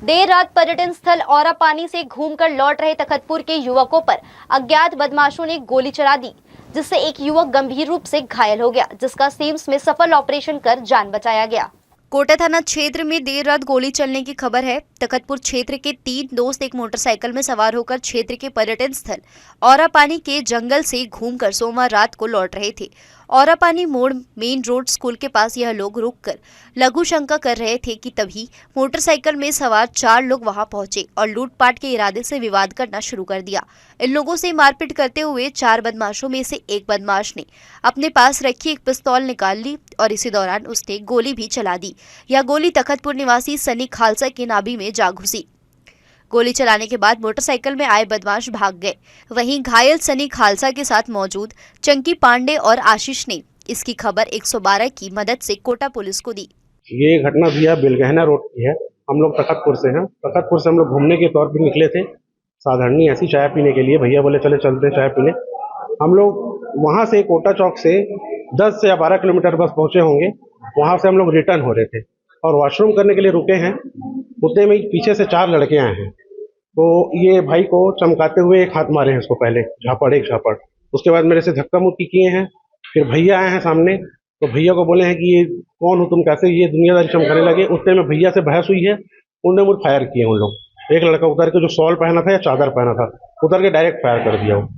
देर रात पर्यटन स्थल औरा पानी से घूमकर लौट रहे तखतपुर के युवकों पर अज्ञात बदमाशों ने गोली चला दी, जिससे एक युवक गंभीर रूप से घायल हो गया, जिसका सिम्स में सफल ऑपरेशन कर जान बचाया गया। कोटा थाना क्षेत्र में देर रात गोली चलने की खबर है। तखतपुर क्षेत्र के 3 दोस्त एक मोटरसाइकिल में सवार होकर क्षेत्र के पर्यटन स्थल औरा पानी के जंगल से घूमकर सोमवार रात को लौट रहे थे। औरा पानी मोड़ मेन रोड स्कूल के पास यह लोग रुककर लघु शंका कर रहे थे कि तभी मोटरसाइकिल में सवार 4 लोग वहां पहुंचे और लूटपाट के इरादे से विवाद करना शुरू कर दिया। इन लोगों से मारपीट करते हुए 4 बदमाशों में से एक बदमाश ने अपने पास रखी एक पिस्तौल निकाल ली और इसी दौरान उसने गोली भी चला दी। यह गोली तखतपुर निवासी सनी खालसा की नाभि में जा घुसी। गोली चलाने के बाद मोटरसाइकिल में आए बदमाश भाग गए। वहीं घायल सनी खालसा के साथ मौजूद चंकी पांडे और आशीष ने इसकी खबर 112 की मदद से कोटा पुलिस को दी। ये घटना भैया बेलगहना रोड की है। हम लोग तखतपुर से हैं। तखतपुर से हम लोग घूमने के तौर पर निकले थे, साधारणी ऐसी चाय पीने के लिए। भैया बोले चले चलते चाय पीने। हम लोग वहाँ से कोटा चौक से 10 या 12 किलोमीटर बस पहुँचे होंगे। वहाँ से हम लोग रिटर्न हो रहे थे और वॉशरूम करने के लिए रुके हैं। उतने में पीछे से 4 लड़के आए हैं, तो ये भाई को चमकाते हुए एक हाथ मारे हैं उसको, पहले एक झापड़। उसके बाद मेरे से धक्का मुक्की किए हैं। फिर भैया आए हैं सामने, तो भैया को बोले हैं कि ये कौन हो तुम, कैसे ये दुनियादारी चमकाने लगे। उतने में भैया से बहस हुई है, उन्होंने मुझे फायर किए उन लोग। एक लड़का उतर के जो शॉल पहना था या चादर पहना था, उतर के डायरेक्ट फायर कर दिया। वो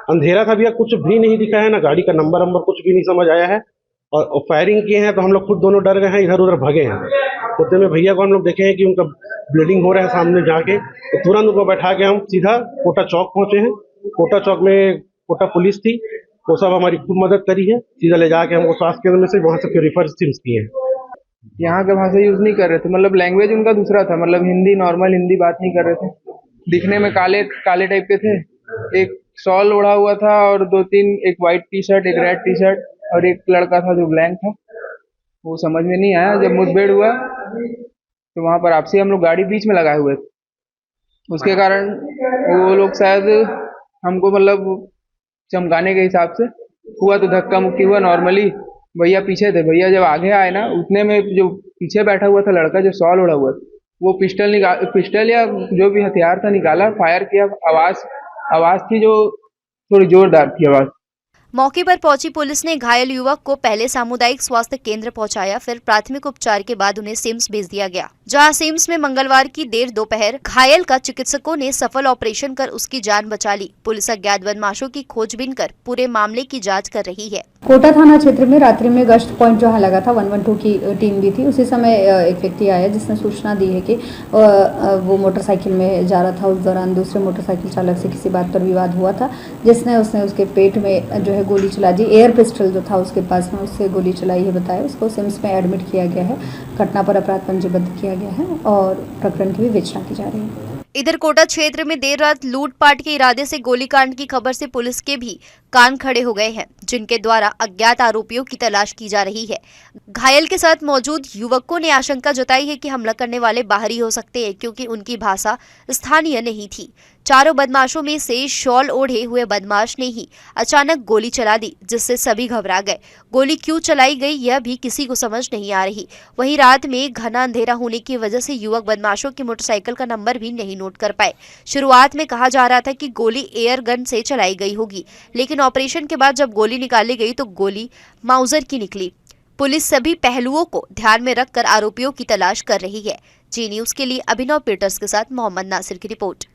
अंधेरा था भैया, कुछ भी नहीं दिखा है, ना गाड़ी का नंबर कुछ भी नहीं समझ आया है। और फायरिंग किए हैं तो हम लोग खुद दोनों डर गए हैं, इधर उधर भागे हैं। उतने में भैया को हम लोग देखे हैं कि उनका ब्लीडिंग हो रहा है सामने जाके, तो तुरंत उनको बैठा के हम सीधा कोटा चौक पहुंचे हैं। कोटा चौक में कोटा पुलिस थी, वो सब हमारी खूब मदद करी है। सीधा ले जाके हमको स्वास्थ्य केंद्र में से वहाँ से फिर रिफर सिम्स किए हैं। यहाँ का भाषा यूज नहीं कर रहे थे, मतलब लैंग्वेज उनका दूसरा था, मतलब हिंदी, नॉर्मल हिंदी बात नहीं कर रहे थे। दिखने में काले काले टाइप के थे। एक शॉल ओढ़ा हुआ था और 2-3, एक व्हाइट टी शर्ट, एक रेड टी शर्ट और एक लड़का था जो ब्लैक था। वो समझ में नहीं आया। जब मुठभेड़ हुआ तो वहाँ पर आपसी हम लोग गाड़ी बीच में लगाए हुए थे, उसके कारण वो लोग शायद हमको मतलब चमकाने के हिसाब से हुआ, तो धक्का मुक्की हुआ। नॉर्मली भैया पीछे थे। भैया जब आगे आए ना, उतने में जो पीछे बैठा हुआ था लड़का जो शॉल ओढ़ा हुआ था, वो पिस्टल या जो भी हथियार था निकाला, फायर किया। आवाज थी जो थोड़ी जोरदार थी आवाज। मौके पर पहुंची पुलिस ने घायल युवक को पहले सामुदायिक स्वास्थ्य केंद्र पहुंचाया, फिर प्राथमिक उपचार के बाद उन्हें सिम्स भेज दिया गया, जहां सिम्स में मंगलवार की देर दोपहर घायल का चिकित्सकों ने सफल ऑपरेशन कर उसकी जान बचा ली। पुलिस अज्ञात बदमाशों की खोजबीन कर पूरे मामले की जांच कर रही है। कोटा थाना क्षेत्र में रात्रि में गश्त पॉइंट जहां लगा था, 112 की टीम भी थी। उसी समय एक व्यक्ति आया जिसने सूचना दी है कि वो मोटरसाइकिल में जा रहा था। उस दौरान दूसरे मोटरसाइकिल चालक से किसी बात पर विवाद हुआ था, जिसने उसके पेट में जो है गोली चला दी। एयर पिस्टल जो था उसके पास में, उससे गोली चलाई है बताया। उसको सिम्स में एडमिट किया गया है। घटना पर अपराध पंजीबद्ध किया गया है और प्रकरण की विवेचना की जा रही है। इधर कोटा क्षेत्र में देर रात लूटपाट के इरादे से गोलीकांड की खबर से पुलिस के भी कान खड़े हो गए हैं, जिनके द्वारा अज्ञात आरोपियों की तलाश की जा रही है। घायल के साथ मौजूद युवकों ने आशंका जताई है कि हमला करने वाले बाहरी हो सकते हैं, क्योंकि उनकी भाषा स्थानीय नहीं थी। चारों बदमाशों में से शॉल ओढ़े हुए बदमाश ने ही अचानक गोली चला दी, जिससे सभी घबरा गए। गोली क्यों चलाई गई यह भी किसी को समझ नहीं आ रही। वहीं रात में घना अंधेरा होने की वजह से युवक बदमाशों की मोटरसाइकिल का नंबर भी नहीं नोट कर पाए। शुरुआत में कहा जा रहा था कि गोली एयर गन से चलाई गई होगी, लेकिन ऑपरेशन के बाद जब गोली निकाली गई तो गोली माउजर की निकली। पुलिस सभी पहलुओं को ध्यान में रखकर आरोपियों की तलाश कर रही है। जी न्यूज के लिए अभिनव पीटर्स के साथ मोहम्मद नासिर की रिपोर्ट।